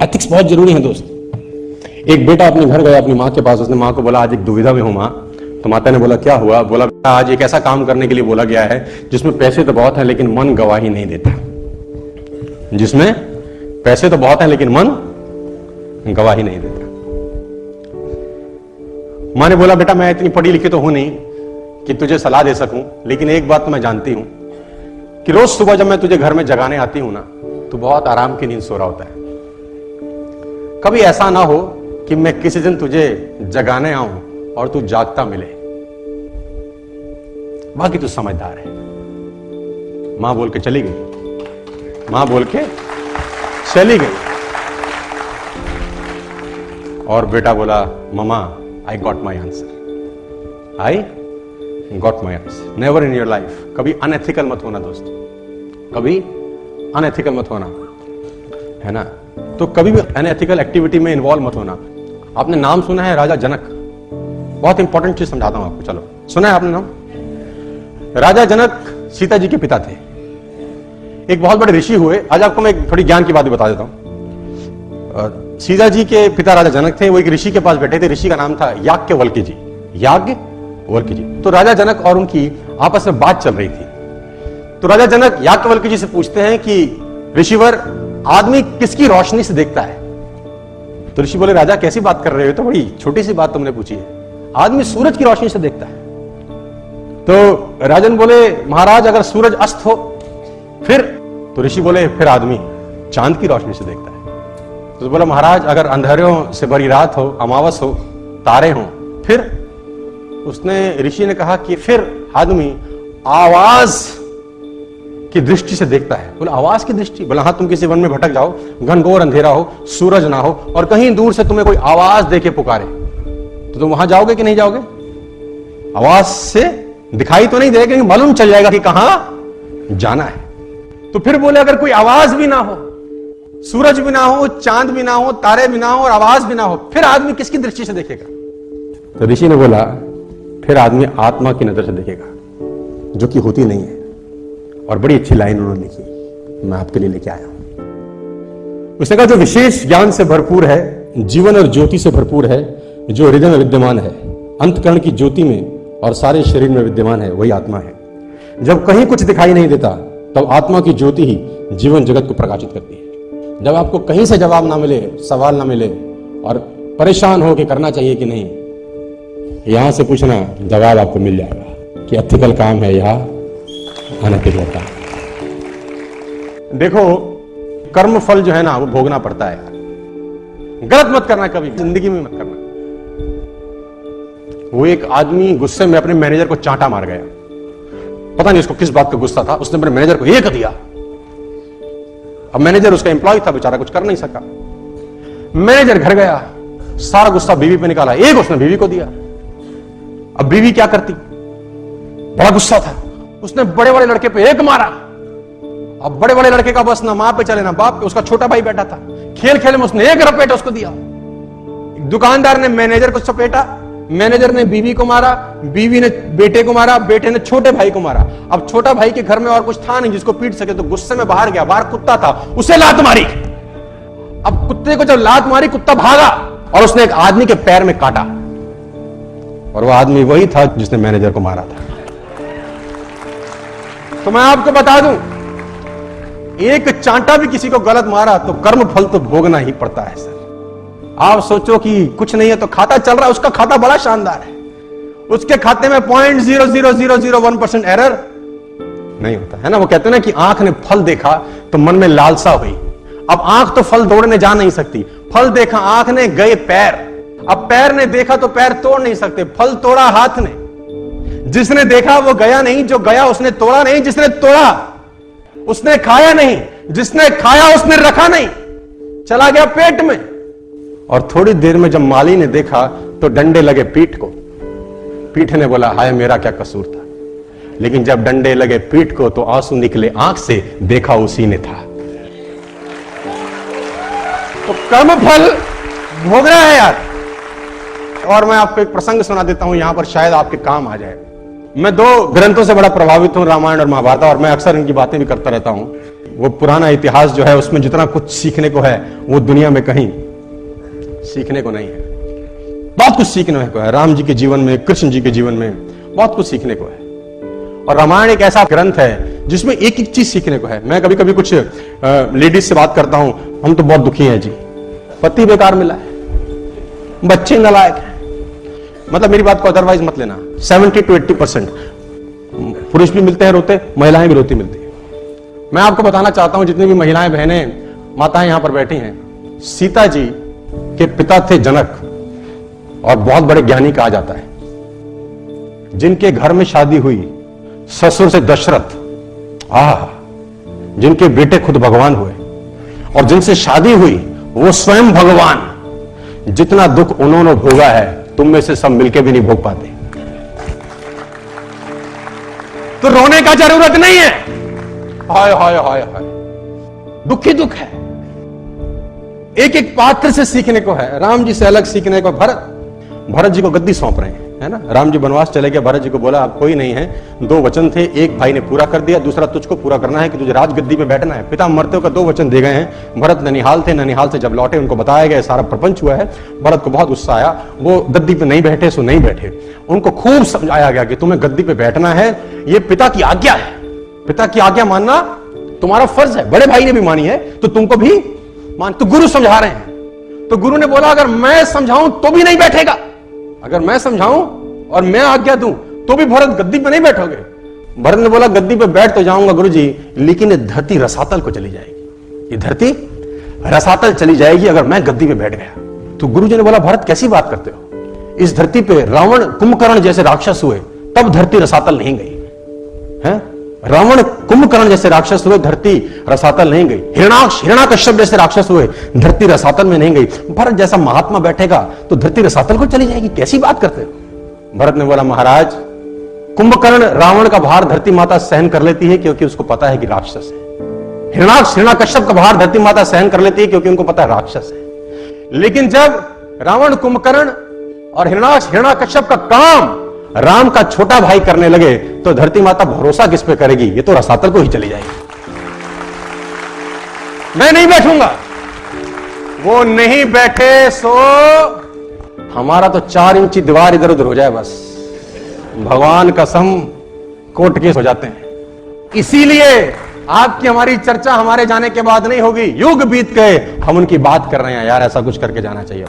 Ethics बहुत जरूरी है दोस्त। एक बेटा अपने घर गया अपनी माँ के पास, उसने माँ को बोला आज एक दुविधा में हूं माँ। तो माता ने बोला क्या हुआ? बोला आज एक ऐसा काम करने के लिए बोला गया है जिसमें पैसे तो बहुत है लेकिन मन गवाही नहीं देता। जिसमें पैसे तो बहुत है लेकिन मन गवाही नहीं देता। माँ ने बोला बेटा मैं इतनी पढ़ी लिखी तो हूं नहीं कि तुझे सलाह दे सकूं, लेकिन एक बात तो मैं जानती हूं कि रोज सुबह जब मैं तुझे घर में जगाने आती हूं ना, तो बहुत आराम की नींद सो रहा होता है। कभी ऐसा ना हो कि मैं किसी दिन तुझे जगाने आऊं और तू जागता मिले। बाकी तू समझदार है। मां बोल के चली गई। मां बोल के चली गई और बेटा बोला mama I got my answer. I got my answer. Never in your life कभी अनएथिकल मत होना दोस्त, कभी अनएथिकल मत होना, है ना। तो कभी भी अनएथिकल एक्टिविटी में इन्वॉल्व मत होना। आपने नाम सुना है राजा जनक? बहुत इंपॉर्टेंट चीज समझाता हूं आपको। चलो, सुना है आपने नाम? राजा जनक सीता जी के पिता थे। एक बहुत बड़े ऋषि हुए। आज आपको मैं थोड़ी ज्ञान की बात भी बता देता हूं। सीता जी के पिता राजा जनक थे। वो एक ऋषि के पास बैठे थे। ऋषि का नाम था याज्ञवल्क्य जी। याज्ञवल्क्य जी। तो राजा जनक और उनकी आपस में बात चल रही थी। तो राजा जनक याज्ञवल्क्य जी से पूछते हैं कि ऋषिवर, आदमी किसकी रोशनी से देखता है? तो ऋषि बोले राजा कैसी बात कर रहे हो? तो बड़ी छोटी सी बात तुमने पूछी है। आदमी सूरज की रोशनी से देखता है। तो राजन बोले महाराज अगर सूरज अस्त हो फिर? तो ऋषि बोले फिर आदमी चांद की रोशनी से देखता है। तो बोला महाराज अगर अंधेरों से भरी रात हो, अमावस हो, तारे हो फिर? उसने ऋषि ने कहा कि फिर आदमी आवाज की दृष्टि से देखता है। बोला आवाज की दृष्टि? बोला हाँ, तुम किसी वन में भटक जाओ, घनघोर अंधेरा हो, सूरज ना हो और कहीं दूर से तुम्हें कोई आवाज देके पुकारे, तो तुम वहां जाओगे कि नहीं जाओगे? आवाज से दिखाई तो नहीं देगा, मालूम चल जाएगा कि कहां जाना है। तो फिर बोले अगर कोई आवाज भी ना हो, सूरज भी ना हो, चांद भी ना हो, तारे भी ना हो और आवाज भी ना हो, फिर आदमी किसकी दृष्टि से देखेगा? तो ऋषि ने बोला फिर आदमी आत्मा की नजर से देखेगा, जो कि होती नहीं है। और बड़ी अच्छी लाइन उन्होंने लिखी, मैं आपके लिए लेके आया हूं। उसने कहा जो विशेष ज्ञान से भरपूर है, जीवन और ज्योति से भरपूर है, जो हृदय में विद्यमान है, अंतकरण की ज्योति में और सारे शरीर में विद्यमान है, वही आत्मा है। जब कहीं कुछ दिखाई नहीं देता तब आत्मा की ज्योति ही जीवन जगत को प्रकाशित करती है। जब आपको कहीं से जवाब ना मिले, सवाल ना मिले और परेशान हो कि करना चाहिए कि नहीं, यहां से पूछना, जवाब आपको मिल जाएगा कि एथिकल काम है या अनएथिकल काम। देखो कर्म फल जो है ना वो भोगना पड़ता है यार। गलत मत करना, कभी जिंदगी में मत करना। वो एक आदमी गुस्से में अपने मैनेजर को चांटा मार गया। पता नहीं उसको किस बात का गुस्सा था, उसने अपने मैनेजर को एक दिया। अब मैनेजर उसका एम्प्लॉय था, बेचारा कुछ कर नहीं सका। मैनेजर घर गया, सारा गुस्सा बीवी पे निकाला, एक उसने बीवी को दिया। अब बीवी क्या करती? बड़ा गुस्सा था, उसने बड़े बड़े लड़के पे एक मारा। अब बड़े बड़े लड़के का बस ना मां पे चले ना बाप पे, उसका छोटा भाई बैठा था, खेल खेल में उसने एक रपेट उसको दिया। दुकानदार ने मैनेजर को सपेटा, मैनेजर ने बीवी को मारा, बीवी ने बेटे को मारा, बेटे ने छोटे भाई को मारा। अब छोटा भाई के घर में और कुछ था नहीं जिसको पीट सके, तो गुस्से में बाहर गया। बाहर कुत्ता था, उसे लात मारी। अब कुत्ते को जब लात मारी, कुत्ता भागा और उसने एक आदमी के पैर में काटा, और वो आदमी वही था जिसने मैनेजर को मारा था। तो मैं आपको बता दूं, एक चांटा भी किसी को गलत मारा तो कर्म फल तो भोगना ही पड़ता है सर। आप सोचो कि कुछ नहीं है तो खाता चल रहा है, उसका खाता बड़ा शानदार है, उसके खाते में 0.00001% एरर नहीं होता है ना। वो कहते हैं ना कि आंख ने फल देखा तो मन में लालसा हुई। अब आंख तो फल तोड़ने जा नहीं सकती, फल देखा आंख ने, गए पैर। अब पैर ने देखा तो पैर तोड़ नहीं सकते, फल तोड़ा हाथ ने। जिसने देखा वो गया नहीं, जो गया उसने तोड़ा नहीं, जिसने तोड़ा उसने खाया नहीं, जिसने खाया उसने रखा नहीं, चला गया पेट में। और थोड़ी देर में जब माली ने देखा तो डंडे लगे पीठ को। पीठ ने बोला हाय मेरा क्या कसूर था, लेकिन जब डंडे लगे पीठ को तो आंसू निकले आंख से, देखा उसी ने था। तो कर्म फल भोगना है यार। और मैं आपको एक प्रसंग सुना देता हूं, यहां पर शायद आपके काम आ जाए। मैं दो ग्रंथों से बड़ा प्रभावित हूं, रामायण और महाभारत, और मैं अक्सर इनकी बातें भी करता रहता हूं। वो पुराना इतिहास जो है उसमें जितना कुछ सीखने को है वो दुनिया में कहीं सीखने को नहीं है। बहुत कुछ सीखने को है राम जी के जीवन में, कृष्ण जी के जीवन में बहुत कुछ सीखने को है। और रामायण एक ऐसा ग्रंथ है जिसमें एक एक चीज सीखने को है। मैं कभी कभी कुछ लेडीज से बात करता हूं, हम तो बहुत दुखी हैं जी, पति बेकार मिला है, बच्चे नालायक हैं। मतलब मेरी बात को अदरवाइज मत लेना, 70 to 80% पुरुष भी मिलते हैं रोते, महिलाएं भी रोती मिलती हैं। मैं आपको बताना चाहता हूं, जितनी भी महिलाएं, बहनें, माताएं यहां पर बैठी हैं, सीता जी के पिता थे जनक, और बहुत बड़े ज्ञानी कहा जाता है। जिनके घर में शादी हुई, ससुर से दशरथ, जिनके बेटे खुद भगवान हुए, और जिनसे शादी हुई वो स्वयं भगवान। जितना दुख उन्होंने भोगा है तुम में से सब मिलके भी नहीं भोग पाते। तो रोने का जरूरत नहीं है। हाय हाय हाय हाय, दुख ही दुख है। एक एक पात्र से सीखने को है, राम जी से अलग सीखने को। भरत जी को गद्दी सौंप रहे हैं, है ना। राम जी वनवास चले गए, भरत जी को बोला आप कोई नहीं है, 2 वचन थे, एक भाई ने पूरा कर दिया, दूसरा तुझको पूरा करना है कि तुझे राजगद्दी पे बैठना है। पिता मरते हुए 2 वचन दे गए हैं। भरत ननिहाल थे, ननिहाल से जब लौटे उनको बताया गया सारा प्रपंच हुआ है। भरत को बहुत गुस्सा आया, वो गद्दी पे नहीं बैठे सो नहीं बैठे। उनको खूब समझाया गया कि तुम्हें गद्दी पे बैठना है, ये पिता की आज्ञा है, पिता की आज्ञा मानना तुम्हारा फर्ज है। बड़े भाई ने भी मानी है तो तुमको भी मान। तो गुरु समझा रहे हैं, तो गुरु ने बोला अगर मैं समझाऊं तो भी नहीं बैठेगा, अगर मैं समझाऊं और मैं आज्ञा दूं तो भी भरत गद्दी पे नहीं बैठोगे। भरत ने बोला गद्दी पे बैठ तो जाऊंगा गुरुजी, लेकिन ये धरती रसातल को चली जाएगी, ये धरती रसातल चली जाएगी अगर मैं गद्दी पे बैठ गया। तो गुरुजी ने बोला भरत कैसी बात करते हो, इस धरती पे रावण कुंभकर्ण जैसे राक्षस हुए तब धरती रसातल नहीं गई है। रावण कुंभकर्ण जैसे राक्षस हुए, धरती रसातल नहीं गई। हिरण्याकश्यप जैसे राक्षस हुए, धरती रसातल में नहीं गई। भरत जैसा महात्मा बैठेगा तो धरती रसातल को चली जाएगी, कैसी बात करते हो। भरत ने बोला महाराज, कुंभकर्ण रावण का भार धरती माता सहन कर लेती है क्योंकि उसको पता है कि राक्षस है। हिरण्याकश्यप का भार धरती माता सहन कर लेती है क्योंकि उनको पता है राक्षस है। लेकिन जब रावण, कुंभकर्ण और हिरण्याकश्यप का काम राम का छोटा भाई करने लगे तो धरती माता भरोसा किस पे करेगी, ये तो रसातल को ही चली जाएगी। मैं नहीं बैठूंगा। वो नहीं बैठे सो हमारा तो 4 इंची दीवार इधर उधर हो जाए बस, भगवान कसम कोर्ट केस हो जाते हैं। इसीलिए आपकी हमारी चर्चा हमारे जाने के बाद नहीं होगी, युग बीत गए हम उनकी बात कर रहे हैं। यार ऐसा कुछ करके जाना चाहिए।